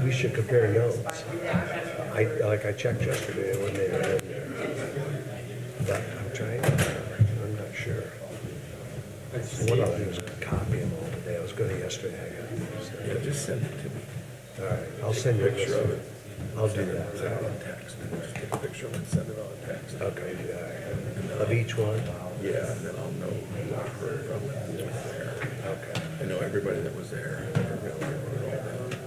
we should compare notes. I checked yesterday when they were in there. But I'm trying, I'm not sure. What I'll do is copy them all today. I was good yesterday. I got these. Yeah, just send it to me. All right, I'll send you a Picture of it. I'll do Send it that. on text. Just take a picture of it and send it on text. Okay, all right. Of each one? Yeah, and then I'll know who I heard from and who was there. Okay. I know everybody that was there.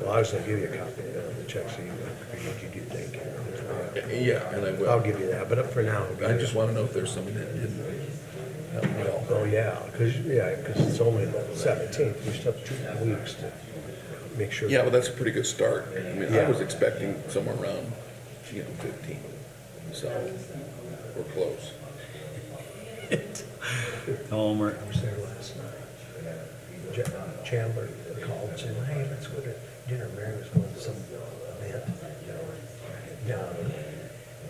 Well, I was gonna give you a copy of the check so you know what you do think. Yeah, and I will. I'll give you that, but up for now. I just want to know if there's somebody that didn't help well. Oh, yeah, because it's only the 17th. We still have 2 weeks to make sure. Yeah, well, that's a pretty good start. I mean, I Yeah. was expecting somewhere around, 15. So we're close. Homer. I was there last night. Chandler called and said, hey, let's go to dinner. Mary was going to some event down.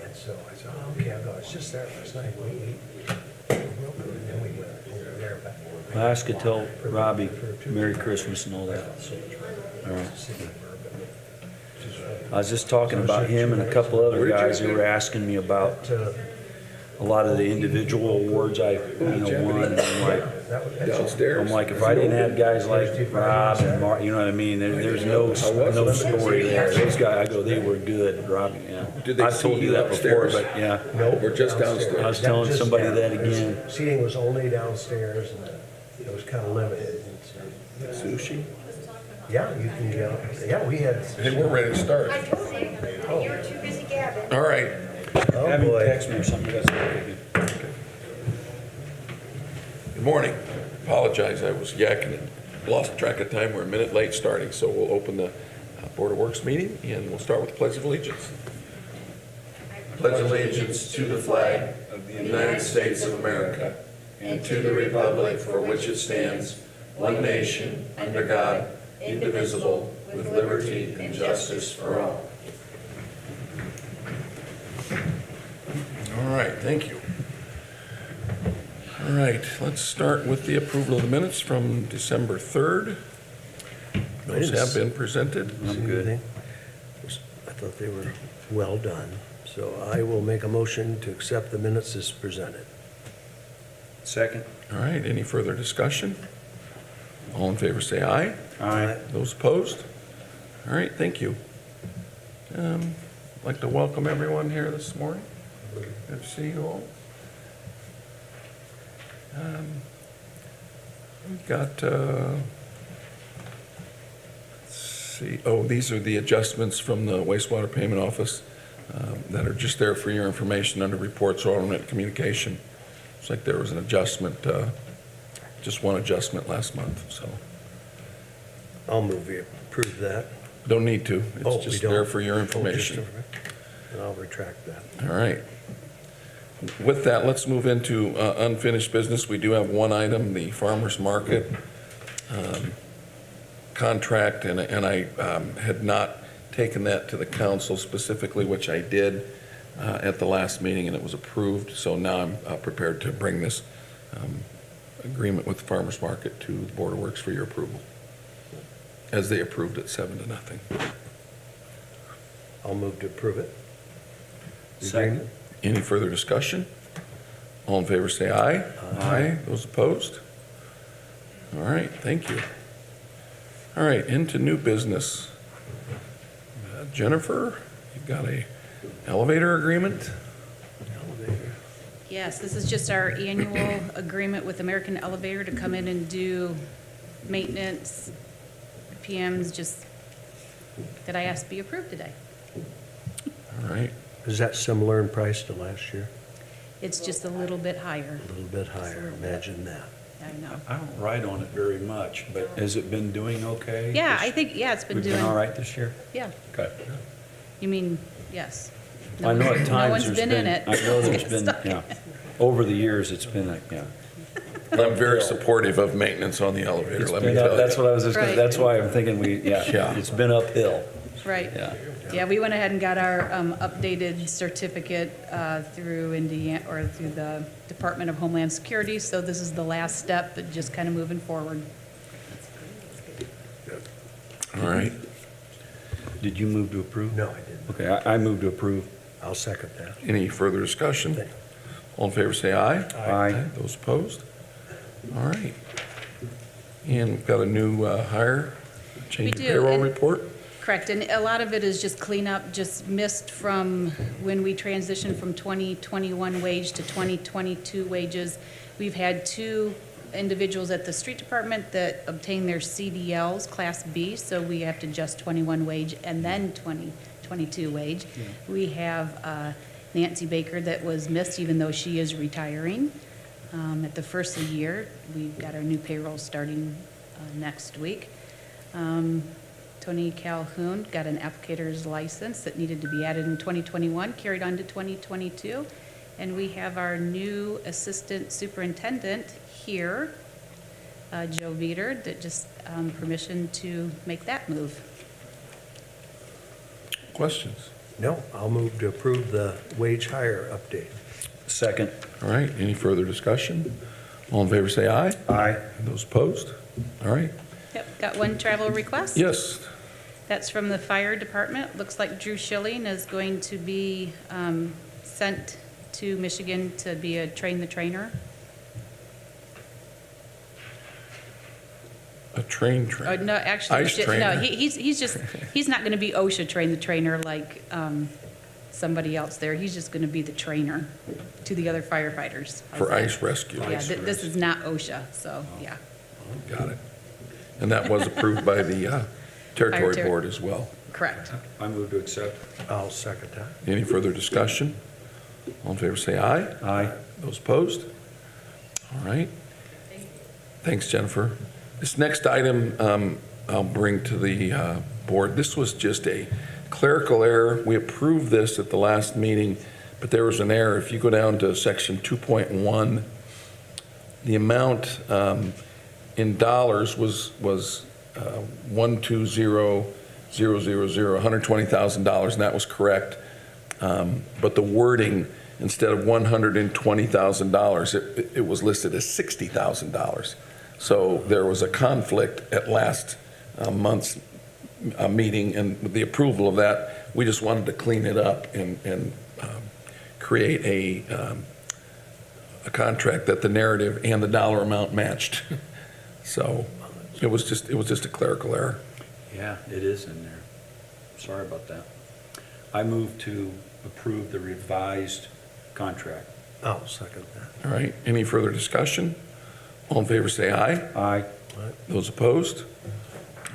And so I said, oh, okay, I'll go. I was just there last night. We ate real good. And then we went over there. But I asked to tell Robbie Merry Christmas and all that. All right. I was just talking about him and a couple other guys who were asking me about a lot of the individual awards I won. And I'm like, if I didn't have guys like Rob and Mark, you know what I mean? There's no story there. Those guys, I go, they were good, Robbie. Yeah. Did they I've told see you you that before, upstairs? but yeah. Nope. We're just downstairs. I was telling somebody that again. Seating was only downstairs and it was kind of limited. Sushi? Yeah, you can get, yeah, we had. Hey, we're ready to start. I told you, you were too busy gabbing. All right. Oh, Have him boy. text me or something. That's okay. Good morning. Apologize, I was yakking and lost track of time. We're a minute late starting, so we'll open the Board of Works meeting, and we'll start with the Pledge of Allegiance. Pledge allegiance to the flag of the United States of America and to the republic for which it stands, one nation, under God, indivisible, with liberty and justice for all. All right, thank you. All right, let's start with the approval of the minutes from December 3rd. Those have been presented. I'm good. I thought they were well done. So I will make a motion to accept the minutes as presented. Second. All right, any further discussion? All in favor say aye. Aye. Those opposed? All right, thank you. I'd like to welcome everyone here this morning. Good to see you all. We've got, let's see, these are the adjustments from the wastewater payment office that are just there for your information under reports or internet communication. It's like there was an adjustment, just one adjustment last month, so. I'll move we approve that. Don't need to. Oh, It's we just don't? there for your Oh, information. And I'll retract that. All right. With that, let's move into unfinished business. We do have one item, the farmer's market contract, and I had not taken that to the council specifically, which I did at the last meeting, and it was approved. So now I'm prepared to bring this agreement with the farmer's market to the Board of Works for your approval, as they approved it 7-0. I'll move to approve it. The Second. agreement? Any further discussion? All in favor say aye. Aye. Those opposed? All right, thank you. All right, into new business. Jennifer, you've got a elevator agreement? Elevator. Yes, this is just our annual agreement with American Elevator to come in and do maintenance, PMs, just that I asked be approved today. All right, Is that similar in price to last year? It's just a little bit higher. A little bit higher, little bit. imagine that. I know. I don't write on it very much, but has it been doing okay? Yeah, I think, yeah, it's been We've doing. been all right this year? Yeah, Okay. you mean, yes. I know at No times one's there's been in it. I know there's It's been, stuck in yeah. it. Over the years, it's been, yeah. I'm very supportive of maintenance on the elevator, It's let me been tell up, you. that's what I was just gonna, Right. that's why I'm thinking Yeah. yeah, it's been uphill, Right. yeah. Yeah, we went ahead and got our updated certificate through Indiana, or through the Department of Homeland Security, so this is the last step, but just kind of moving forward. All right. Did you move to approve? No, I didn't. Okay, I move to approve. I'll second that. Any further discussion? All in favor, say aye. Aye. Those opposed? All right. And we've got a new hire, change of We do, payroll and- report. Correct, and a lot of it is just cleanup, just missed from when we transitioned from 2021 wage to 2022 wages. We've had 2 individuals at the street department that obtained their CDLs, Class B, so we have to adjust 21 wage and then 2022 wage. We have Nancy Baker that was missed even though she is retiring at the first of the year. We've got our new payroll starting next week. Tony Calhoun got an applicator's license that needed to be added in 2021, carried on to 2022. And we have our new assistant superintendent here, Joe Veter, that just permission to make that move. Questions? No, I'll move to approve the wage hire update. Second. All right, any further discussion? All in favor, say aye. Aye. Those opposed? All right. Yep, got one travel request. Yes, That's from the fire department. Looks like Drew Schilling is going to be sent to Michigan to be a train-the-trainer. a train trainer. No, actually, Ice trainer. no, he's not going to be OSHA train-the-trainer like somebody else there. He's just going to be the trainer to the other firefighters. For ice rescue. Yeah, this is not OSHA, so, yeah. Got it. And that was approved by the territory Fire board as well. Correct. I move to accept. I'll second that. Any further discussion? All in favor, say aye. Aye. Those opposed? All right. Thanks, Jennifer. This next item I'll bring to the board. This was just a clerical error. We approved this at the last meeting, but there was an error. If you go down to section 2.1, the amount in dollars was $120,000, and that was correct. But the wording, instead of $120,000, it was listed as $60,000. So there was a conflict at last month's meeting, and with the approval of that, we just wanted to clean it up and create a contract that the narrative and the dollar amount matched. So it was just a clerical error. Yeah, it is in there. Sorry about that. I move to approve the revised contract. I'll second that. All right, any further discussion? All in favor, say aye. Aye. Those opposed?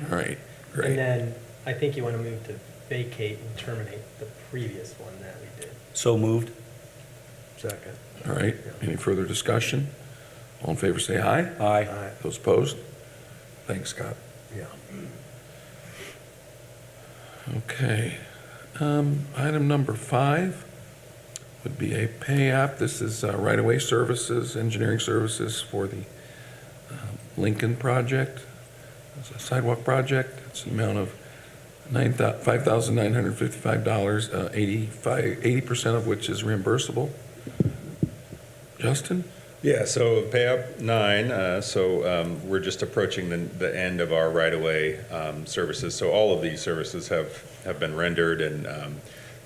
All right, And great. then I think you want to move to vacate and terminate the previous one that we did. So moved. Second. All right, any further discussion? All in favor, say aye. Aye. Aye. Those opposed? Thanks, Scott. Yeah. Okay. Item number 5 would be a pay app. This is right-of-way services, engineering services for the Lincoln project. It's a sidewalk project. It's an amount of $5,955, 80% of which is reimbursable. Justin? Yeah, so pay up 9, we're just approaching the end of our right-of-way services. So all of these services have been rendered, and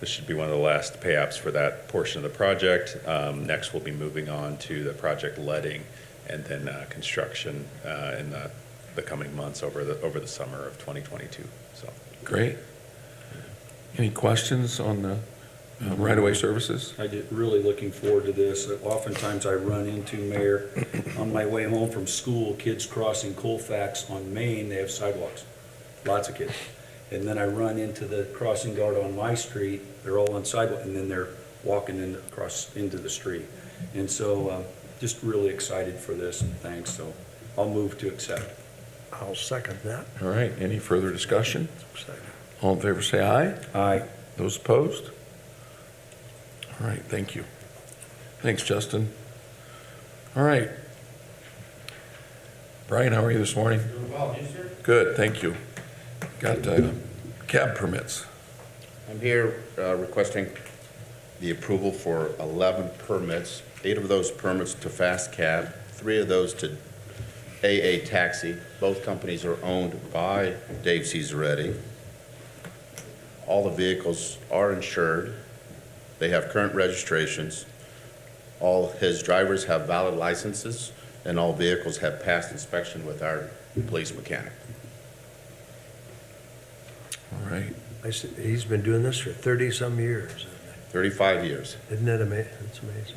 this should be one of the last pay apps for that portion of the project. Next, we'll be moving on to the project letting and then construction in the coming months over the summer of 2022. So Great. Any questions on the right-of-way services? I did, really looking forward to this. Oftentimes I run into, Mayor, on my way home from school, kids crossing Colfax on Main, they have sidewalks, lots of kids. And then I run into the crossing guard on my street, they're all on sidewalk, and then they're walking across into the street. And so, just really excited for this, and thanks, so I'll move to accept. I'll second that. All right, any further discussion? Second. All in favor, say aye. Aye. Those opposed? All right, thank you. Thanks, Justin. All right. Brian, how are you this morning? Doing well, you, sir? Good, thank you. Got cab permits. I'm here requesting the approval for 11 permits, 8 of those permits to Fast Cab, 3 of those to AA Taxi. Both companies are owned by Dave Cesaretti. All the vehicles are insured. They have current registrations. All his drivers have valid licenses, and all vehicles have passed inspection with our police mechanic. All right. He's been doing this for 30-some years. 35 years. Isn't that amazing? It's amazing.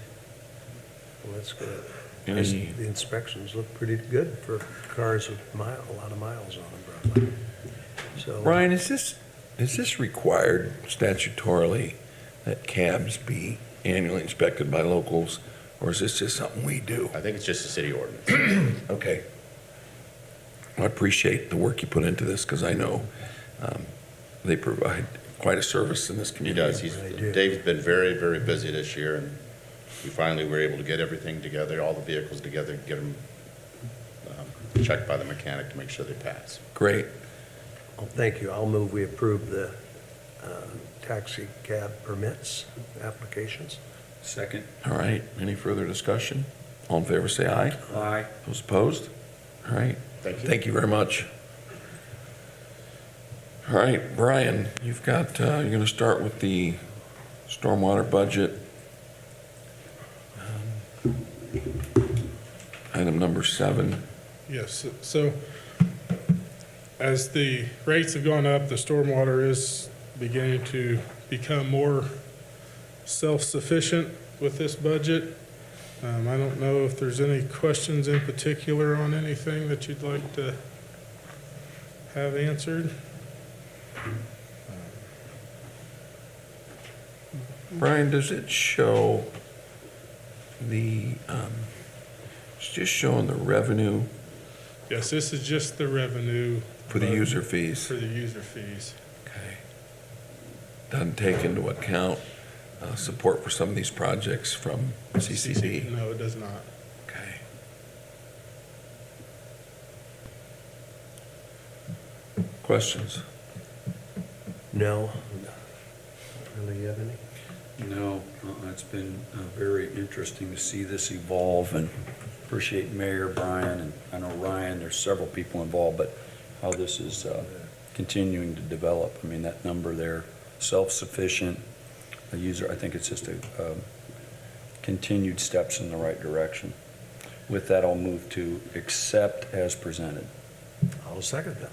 Well, that's good. Any- The inspections look pretty good for cars with a lot of miles on them, probably. So, Brian, is this required statutorily that cabs be annually inspected by locals, or is this just something we do? I think it's just a city ordinance. Okay. I appreciate the work you put into this, because I know they provide quite a service in this He community. does. They do. Dave's been very, very busy this year, and we finally were able to get everything together, all the vehicles together, get them checked by the mechanic to make sure they pass. Great. well, thank you. I'll move we approve the taxi cab permits applications. Second. All right. Any further discussion? All in favor, say aye. Aye. Those opposed? All right. Thank you. Thank you very much. All right, Brian, you've got, you're going to start with the stormwater budget. Item number 7. Yes, so as the rates have gone up, the stormwater is beginning to become more self-sufficient with this budget. I don't know if there's any questions in particular on anything that you'd like to have answered. Brian, does it show the, it's just showing the revenue Yes, this is just the revenue. for the user fees? For the user fees. Okay. Doesn't take into account support for some of these projects from CCD? No, it does not. Okay. Questions? No? Really, you have any? No, it's been very interesting to see this evolve, and appreciate Mayor Brian, and I know Ryan, there's several people involved, but how this is continuing to develop. I mean, that number there, self-sufficient, a user, I think it's just a continued steps in the right direction. With that, I'll move to accept as presented. I'll second that.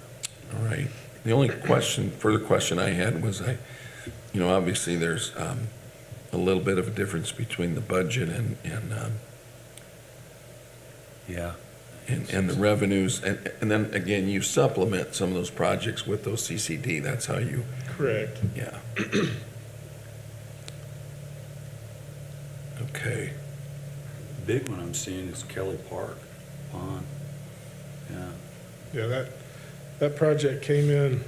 All right. The only further question I had was obviously there's a little bit of a difference between the budget and Yeah. the revenues. And then again, you supplement some of those projects with those CCD. That's how you, Correct. yeah. Okay. Big one I'm seeing is Kelly Park Pond. Yeah. Yeah, that project came in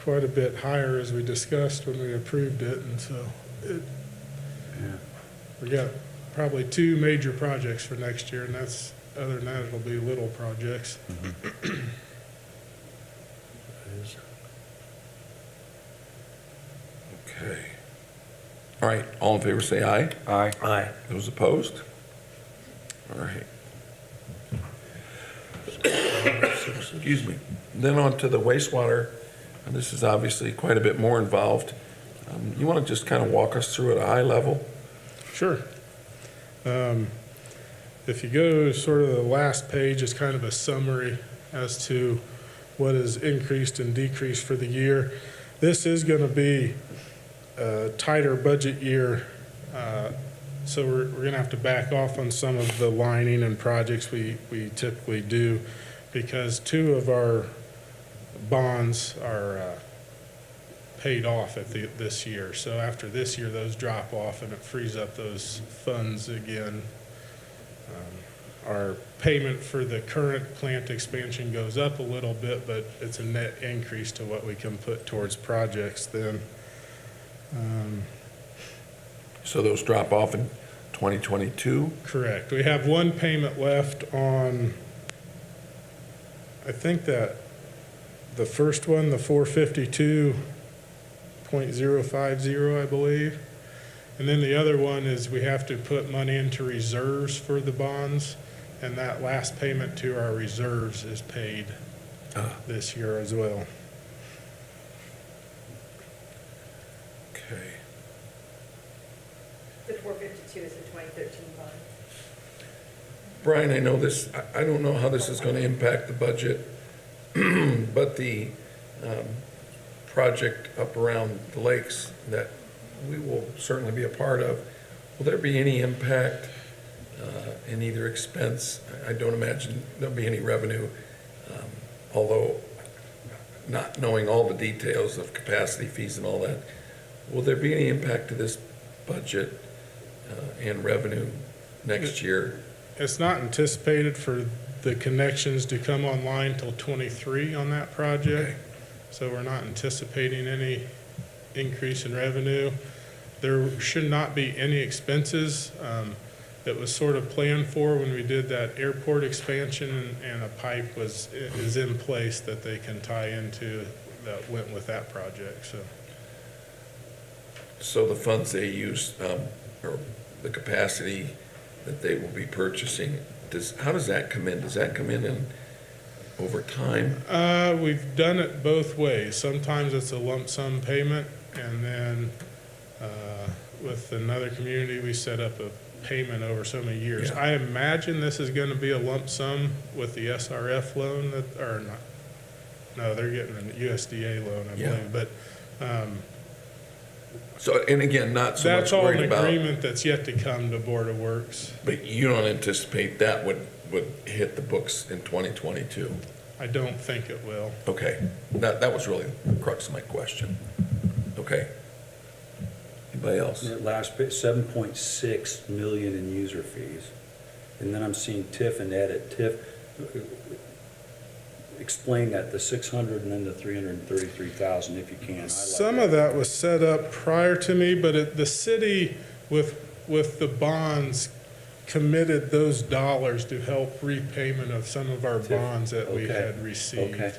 quite a bit higher as we discussed when we approved it, and so Yeah. we got probably 2 major projects for next year, and that's, other than that, it'll be little projects. Okay. All right. All in favor, say aye. Aye. Aye. Those opposed? All right. Excuse me. Then on to the wastewater. And this is obviously quite a bit more involved. You want to just kind of walk us through at a high level? Sure. If you go to sort of the last page, it's kind of a summary as to what has increased and decreased for the year. This is going to be a tighter budget year, so we're going to have to back off on some of the lining and projects we typically do, because 2 of our bonds are paid off at this year. So after this year, those drop off and it frees up those funds again. Our payment for the current plant expansion goes up a little bit, but it's a net increase to what we can put towards projects then. So those drop off in 2022? Correct. We have 1 payment left on, I think that the first one, the 452.050, I believe. And then the other one is we have to put money into reserves for the bonds, and that last payment to our reserves is paid this year as well. 2022 is the 2013 bond. Brian, I know this, I don't know how this is gonna impact the budget, but the project up around the lakes that we will certainly be a part of, will there be any impact in either expense? I don't imagine there'll be any revenue, although not knowing all the details of capacity fees and all that. Will there be any impact to this budget and revenue next year? It's not anticipated for the connections to come online till '23 on that project. Okay. So we're not anticipating any increase in revenue. There should not be any expenses. It was sort of planned for when we did that airport expansion, and a pipe is in place that they can tie into that went with that project, so. So the funds they use, or the capacity that they will be purchasing, how does that come in? Does that come in over time? We've done it both ways. Sometimes it's a lump sum payment, and then with another community, we set up a payment over so many years. Yeah. I imagine this is going to be a lump sum with the SRF loan that, or not. No, they're getting an USDA loan, I Yeah. believe. But So, and again, not so much that's all an worried about, agreement that's yet to come to Board of Works. but you don't anticipate that would hit the books in 2022? I don't think it will. Okay, that was really the crux of my question. Okay. Anybody else? That last bit, 7.6 million in user fees. And then I'm seeing TIF and edit. TIF, explain that, the 600 and then the 333,000 if you can. I like Some of that was set up prior to me, but the city with the bonds committed those dollars to help repayment of some of our bonds that we Okay. had received. Okay,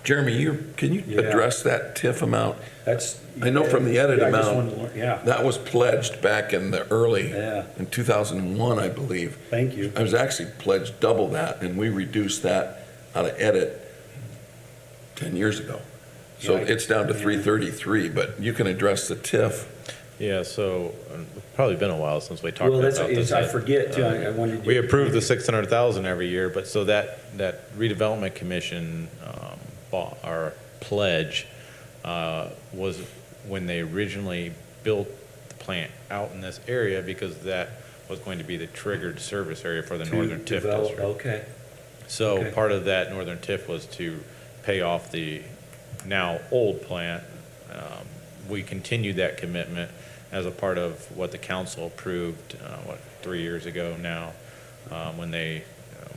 Jeremy, can you Yeah. address that TIF amount? that's. I know from the edit Yeah, I just amount, wanted to learn- Yeah, that was pledged back in the early, Yeah. in 2001, I believe. thank you. I was actually pledged double that, and we reduced that out of edit 10 years ago. So Yeah, it's down to yeah. 333, but you can address the TIF. Yeah, so probably been a while since we talked Well, about that's, this. I forget too, I wanted to. We approved the 600,000 every year, but so that redevelopment commission, our pledge, was when they originally built the plant out in this area, because that was going to be the triggered service area for the to northern TIF develop- district. Okay, So Okay. part of that northern TIF was to pay off the now old plant. We continued that commitment as a part of what the council approved, 3 years ago now, when they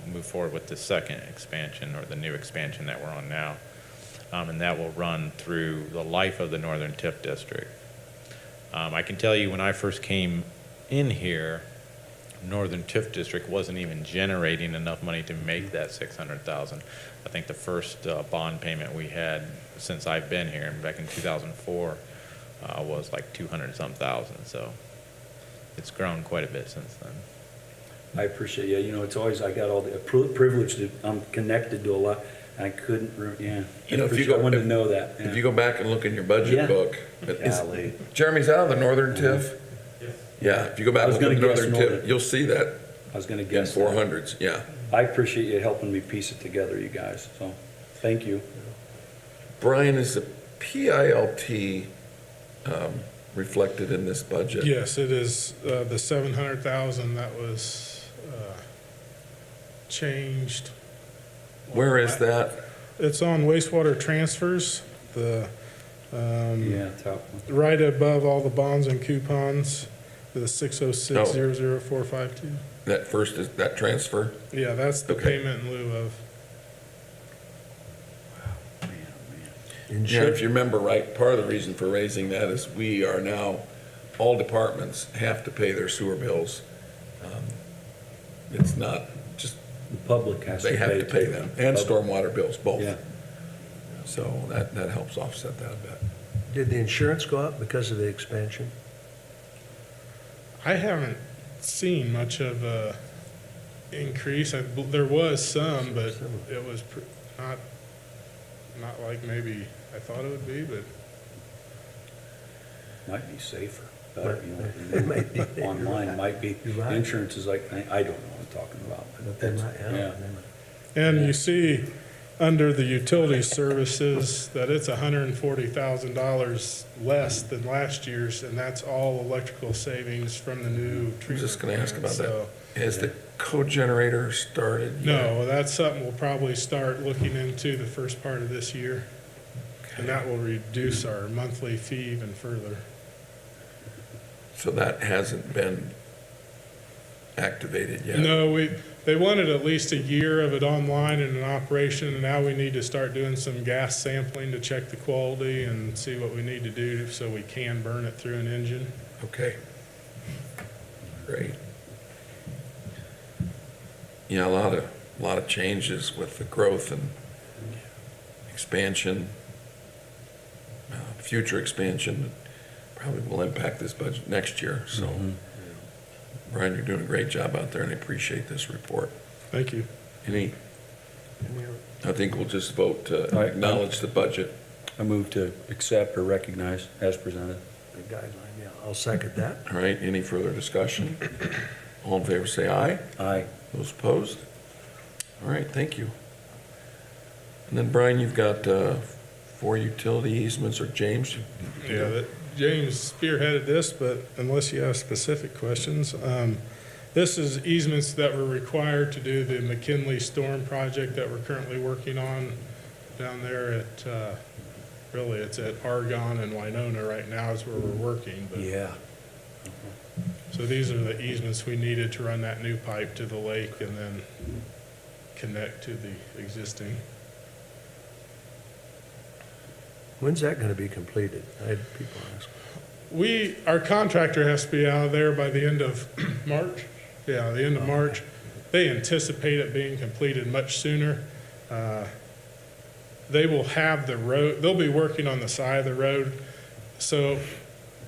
moved forward with the second expansion, or the new expansion that we're on now. And that will run through the life of the northern TIF district. I can tell you, when I first came in here, Northern TIF district wasn't even generating enough money to make that 600,000. I think the first bond payment we had since I've been here, back in 2004, was like 200-some thousand. So it's grown quite a bit since then. I appreciate, yeah, you know, it's always, I got all the privilege to, I'm connected to a lot, I couldn't, yeah. You know, if you I go- wanted to know that. If you go back and look in your budget Yeah. book, Golly. Jeremy's out of the northern TIF? Yeah, if you go back I and was look at the gonna guess northern TIF, northern. you'll see that I was gonna in guess that. 400s, yeah. I appreciate you helping me piece it together, you guys, so, thank you. Brian, is the PILT reflected in this budget? Yes, it is, the 700,000 that was changed. Where is that? It's on wastewater transfers, Yeah, top one. right above all the bonds and coupons, the 606-00452. That first, is that transfer? Yeah, that's the Okay. payment in lieu of. Yeah, if you remember right, part of the reason for raising that is we are now, all departments have to pay their sewer bills. It's not just, The public has to pay. they have to pay too. them, and stormwater bills, both. Yeah, So that helps offset that a bit. Did the insurance go up because of the expansion? I haven't seen much of a increase. There was some, but it was not like maybe I thought it would be, but might be safer. better, They might be. online might be, You're right. insurance is like, I don't know what I'm talking about. But they might, Yeah. And you see, under the utility services, that it's $140,000 less than last year's, and that's all electrical savings from the new treatment. I was just gonna ask about plant, that. Has the co-generator started yet? No, that's something we'll probably start looking into the first part of this year. And that will reduce our monthly fee even further. So that hasn't been activated yet? No, they wanted at least a year of it online and in operation, and now we need to start doing some gas sampling to check the quality and see what we need to do so we can burn it through an engine. Okay. Great. Yeah, a lot of changes with the growth and expansion, future expansion, probably will impact this budget next year, so. Brian, you're doing a great job out there, and I appreciate this report. Thank you. I think we'll just vote to Right. acknowledge the budget. I move to accept or recognize as presented. The guideline, yeah, I'll second that. All right, any further discussion? All in favor, say aye. Aye. Those opposed? All right, thank you. And then, Brian, you've got 4 utility easements, or James? Yeah, James spearheaded this, but unless you have specific questions, this is easements that were required to do the McKinley storm project that we're currently working on down there at, really, it's at Argonne and Winona right now is where we're working. But Yeah. so these are the easements we needed to run that new pipe to the lake and then connect to the existing. When's that gonna be completed? I had people ask. Our contractor has to be out of there by the end of March. Yeah, the end of March. They anticipate it being completed much sooner. They will have the road, they'll be working on the side of the road. So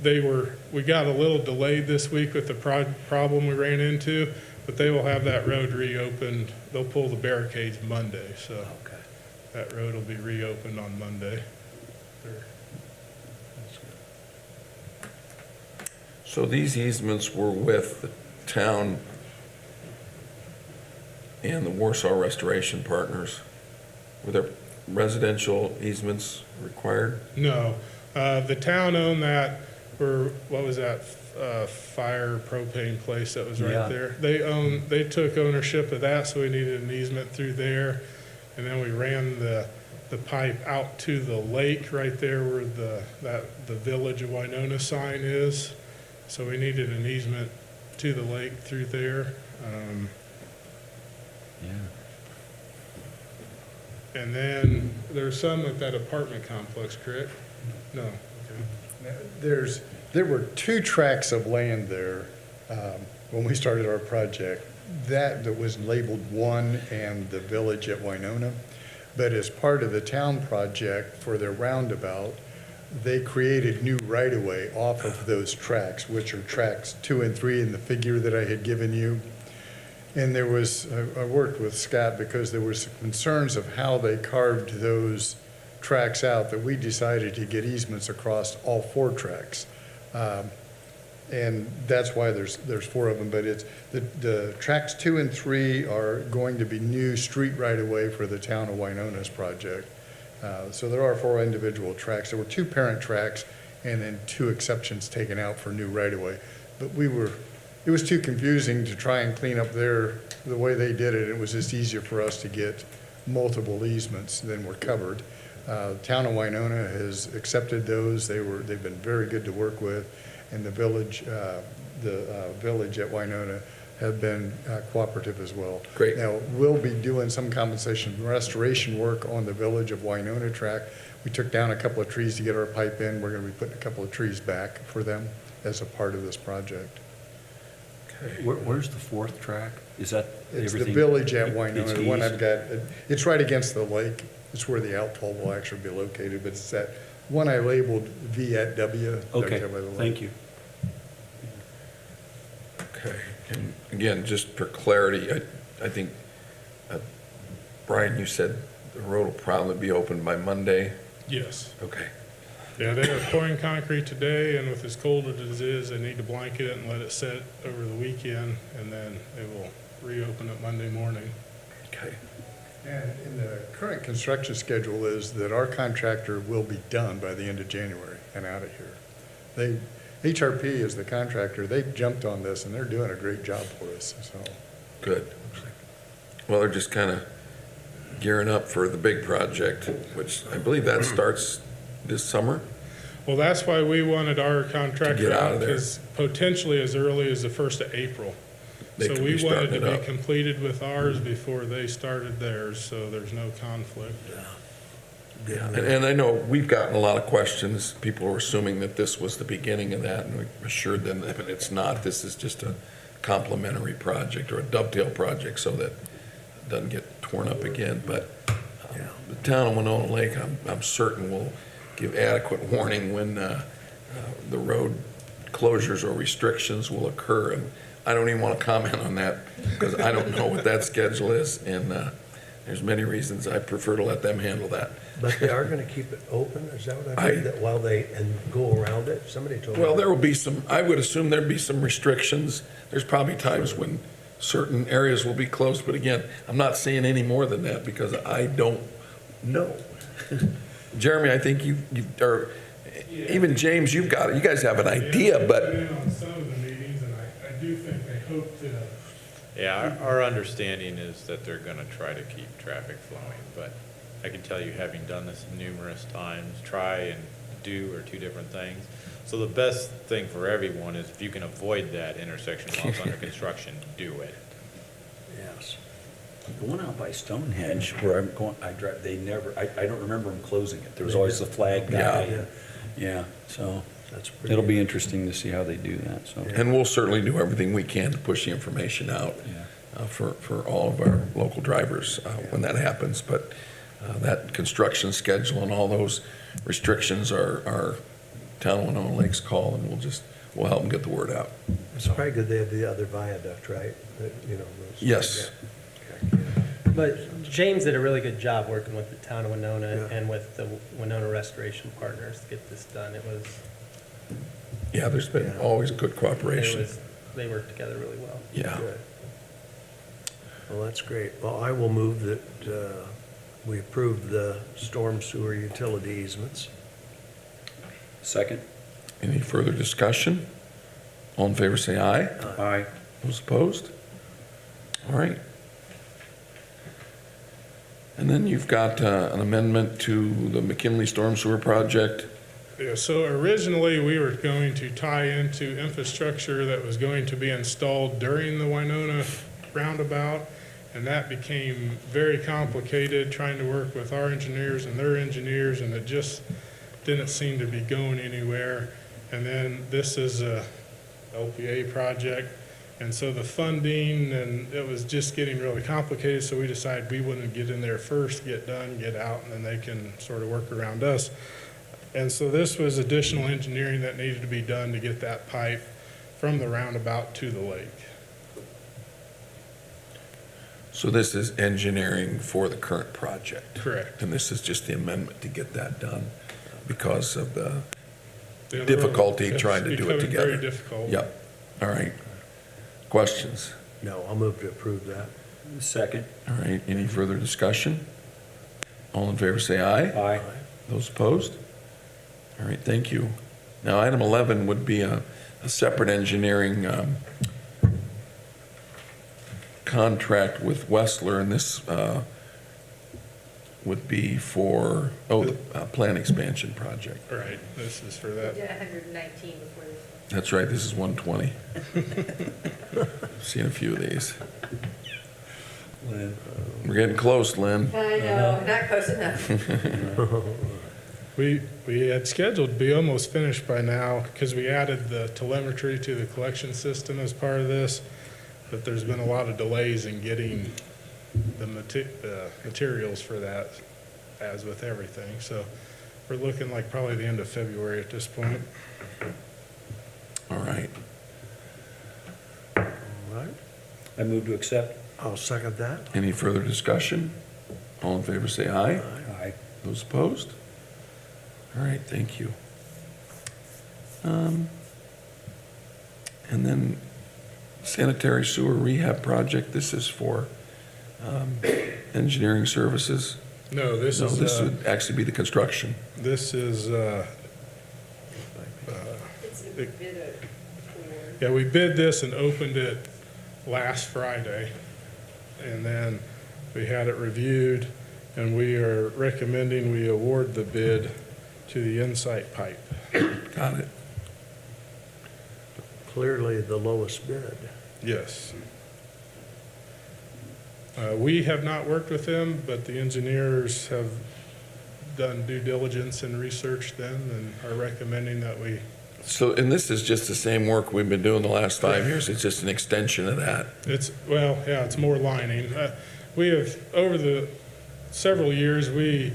we got a little delayed this week with the problem we ran into, but they will have that road reopened. They'll pull the barricades Monday, so Okay. that road will be reopened on Monday. So these easements were with the town and the Warsaw Restoration Partners. Were there residential easements required? No, the town owned that, what was that, fire propane place that was Yeah. right there? They took ownership of that, so we needed an easement through there. And then we ran the pipe out to the lake right there where the Village of Winona sign is. So we needed an easement to the lake through there. And then there's some at that apartment complex, correct? No, okay. There were 2 tracts of land there when we started our project. That was labeled 1 and the Village at Winona. But as part of the town project for their roundabout, they created new right-of-way off of those tracks, which are tracks 2 and 3 in the figure that I had given you. And I worked with Scott because there were some concerns of how they carved those tracks out, that we decided to get easements across all 4 tracks. And that's why there's 4 of them, but it's, the tracks 2 and 3 are going to be new street right-of-way for the town of Winona's project. So there are 4 individual tracks. There were 2 parent tracks and then 2 exceptions taken out for new right-of-way. But it was too confusing to try and clean up the way they did it. It was just easier for us to get multiple easements than were covered. Town of Winona has accepted those. They've been very good to work with. And the village at Winona have been cooperative as well. Great. Now, we'll be doing some compensation and restoration work on the Village of Winona track. We took down a couple of trees to get our pipe in. We're going to be putting a couple of trees back for them as a part of this project. Where's the 4th track? Is that It's the everything? Village at Winona, It's the one east? I've got. It's right against the lake. It's where the outfall will actually be located, but it's that one I labeled V at W. Okay, thank you. Okay, and again, just for clarity, I think, Brian, you said the road will probably be open by Monday? Yes. Okay. Yeah, they are pouring concrete today, and with as cold as it is, they need to blanket it and let it set over the weekend, and then they will reopen it Monday morning. Okay. And in the current construction schedule is that our contractor will be done by the end of January and out of here. HRP is the contractor, they jumped on this and they're doing a great job for us, so. Good. Well, they're just kind of gearing up for the big project, which I believe that starts this summer. Well, that's why we wanted our contractor get out out, of there. because potentially as early as the 1st of April. They So could we be wanted starting to it be up. completed with ours before they started theirs, so there's no conflict. Yeah, and I know we've gotten a lot of questions. People are assuming that this was the beginning of that, and we assured them that it's not. This is just a complementary project or a dovetail project so that it doesn't get torn up again. But the town of Winona Lake, I'm certain will give adequate warning when the road closures or restrictions will occur. And I don't even want to comment on that because I don't know what that schedule is. And there's many reasons I prefer to let them handle that. But they are gonna keep it open, is that what I heard, that while and go around it? Somebody told me. Well, there will be some, I would assume there'd be some restrictions. There's probably times when certain areas will be closed, but again, I'm not saying any more than that because I don't know. Jeremy, I think or even James, you've got it. You guys have an idea, but. I've been on some of the meetings, and I do think they hope to. Yeah, our understanding is that they're gonna try to keep traffic flowing, but I can tell you, having done this numerous times, try and do are two different things. So the best thing for everyone is if you can avoid that intersection while it's under construction, do it. Yes. Going out by Stonehenge, where I'm going, I don't remember them closing it. There was always the flag guy. Yeah. Yeah, so That's pretty. it'll be interesting to see how they do that, so. And we'll certainly do everything we can to push the information out Yeah. for all of our local drivers when that happens. But that construction schedule and all those restrictions are town of Winona Lake's call, and we'll help them get the word out. It's probably good they have the other viaduct, right? Those. Yes. Yeah. But James did a really good job working with the town of Winona Yeah. and with the Winona Restoration Partners to get this done. It was, Yeah, there's been always good cooperation. they worked together really well. Yeah. Good. Well, that's great. Well, I will move that we approve the storm sewer utility easements. Second? Any further discussion? All in favor, say aye. Aye. Those opposed? All right. And then you've got an amendment to the McKinley Storm Sewer Project. Yeah, so originally, we were going to tie into infrastructure that was going to be installed during the Winona roundabout, and that became very complicated, trying to work with our engineers and their engineers, and it just didn't seem to be going anywhere. And then this is a LPA project, and so the funding, and it was just getting really complicated, so we decided we wouldn't get in there first, get done, get out, and then they can sort of work around us. And so this was additional engineering that needed to be done to get that pipe from the roundabout to the lake. So this is engineering for the current project. Correct. And this is just the amendment to get that done because of the The other- difficulty it's trying to do it becoming together. Very difficult. Yep. All right. Questions? No, I'll move to approve that. Second? All right. Any further discussion? All in favor, say aye. Aye. Those opposed? All right, thank you. Now, item 11 would be a separate engineering contract with Westler, and this would be for, the plant expansion project. Right, this is for We that. did 119 before this one. That's right, this is 120. Seen a few of these. Lynn? We're getting close, Lynn. I know, not close enough. We had scheduled to be almost finished by now because we added the telemetry to the collection system as part of this, but there's been a lot of delays in getting the materials for that, as with everything. So we're looking like probably the end of February at this point. All right. All right, I move to accept. I'll second that. Any further discussion? All in favor, say aye. Aye. Those opposed? All right, thank you. And then sanitary sewer rehab project, this is for engineering services. No, this No, is, this would actually be the construction. this is, It's a bid of for, yeah, we bid this and opened it last Friday. And then we had it reviewed, and we are recommending we award the bid to the Insight Pipe. Got it. Clearly the lowest bid. Yes. We have not worked with them, but the engineers have done due diligence and researched them and are recommending that we, So, and this is just the same work we've been doing the last 5 years, it's just an extension of that. it's, well, yeah, it's more lining. We have, over the several years, we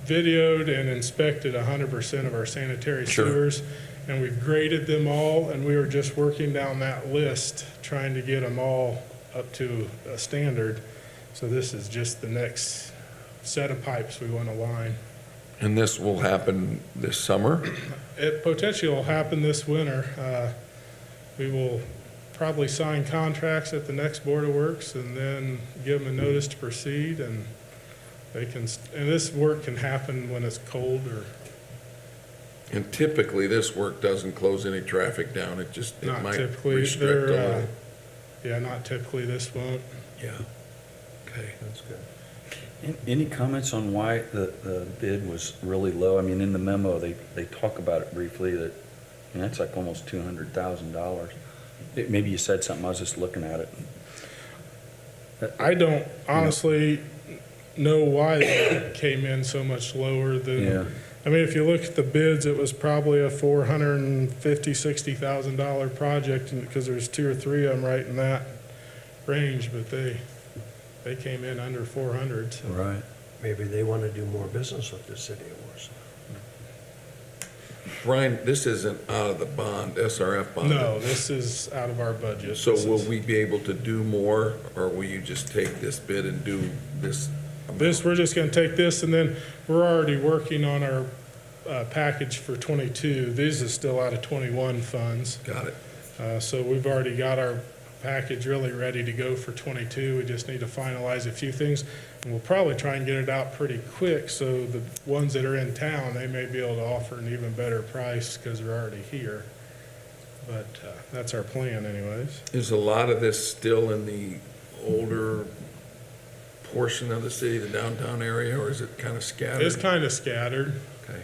videoed and inspected 100% of our sanitary Sure. sewers, and we've graded them all, and we were just working down that list, trying to get them all up to a standard. So this is just the next set of pipes we want to line. And this will happen this summer? It potentially will happen this winter. We will probably sign contracts at the next Board of Works and then give them a notice to proceed, and they can, and this work can happen when it's cold or And typically, this work doesn't close any traffic down, it just, it not might typically. restrict a They're, little. yeah, not typically, this won't. Yeah, okay. That's good. Any comments on why the bid was really low? I mean, in the memo, they talk about it briefly, that, and that's like almost $200,000. Maybe you said something, I was just looking at it. I don't honestly know why they came in so much lower than, Yeah. I mean, if you look at the bids, it was probably a $450,000-$60,000 project, and because there's 2 or 3 of them right in that range, but they came in under 400, so. Right. Maybe they want to do more business with the city of Warsaw. Brian, this isn't out of the bond, SRF bond? No, this is out of our budget. So This will is- we be able to do more, or will you just take this bid and do this? This, we're just gonna take this, and then we're already working on our package for 22. This is still out of 21 funds. Got it. So we've already got our package really ready to go for 22. We just need to finalize a few things. And we'll probably try and get it out pretty quick, so the ones that are in town, they may be able to offer an even better price because they're already here. But that's our plan anyways. Is a lot of this still in the older portion of the city, the downtown area, or is it kind of scattered? It's kind of scattered. Okay.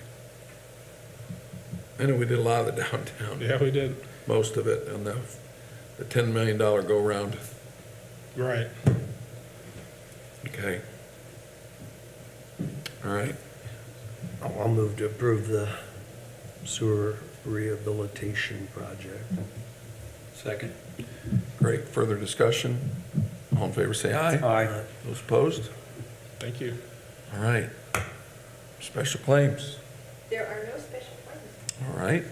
I know we did a lot of the downtown. Yeah, we did. Most of it on the $10 million go-round. Right. Okay. All right. I'll move to approve the sewer rehabilitation project. Second. Great. Further discussion? All in favor, say aye. Aye. Those opposed? Thank you. All right. Special claims. there are no special funds. All right.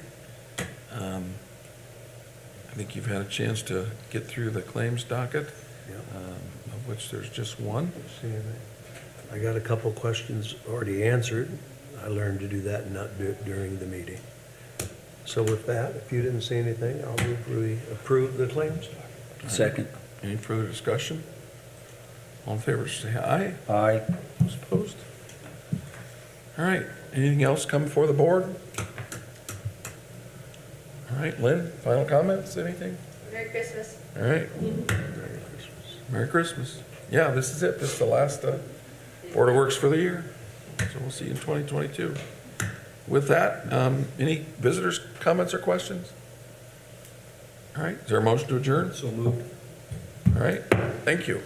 I think you've had a chance to get through the claims docket, of which there's just one. See, I got a couple questions already answered. I learned to do that and not do it during the meeting. So with that, if you didn't see anything, I'll move we approve the claims docket. Second. Any further discussion? All in favor, say aye. Aye. Those opposed? All right. Anything else come before the board? All right, Lynn, final comments, anything? Merry Christmas. All right. Merry Christmas. Yeah, this is it. This is the last Board of Works for the year. So we'll see you in 2022. With that, any visitors' comments or questions? All right, is there a motion to adjourn? So moved. All right, thank you.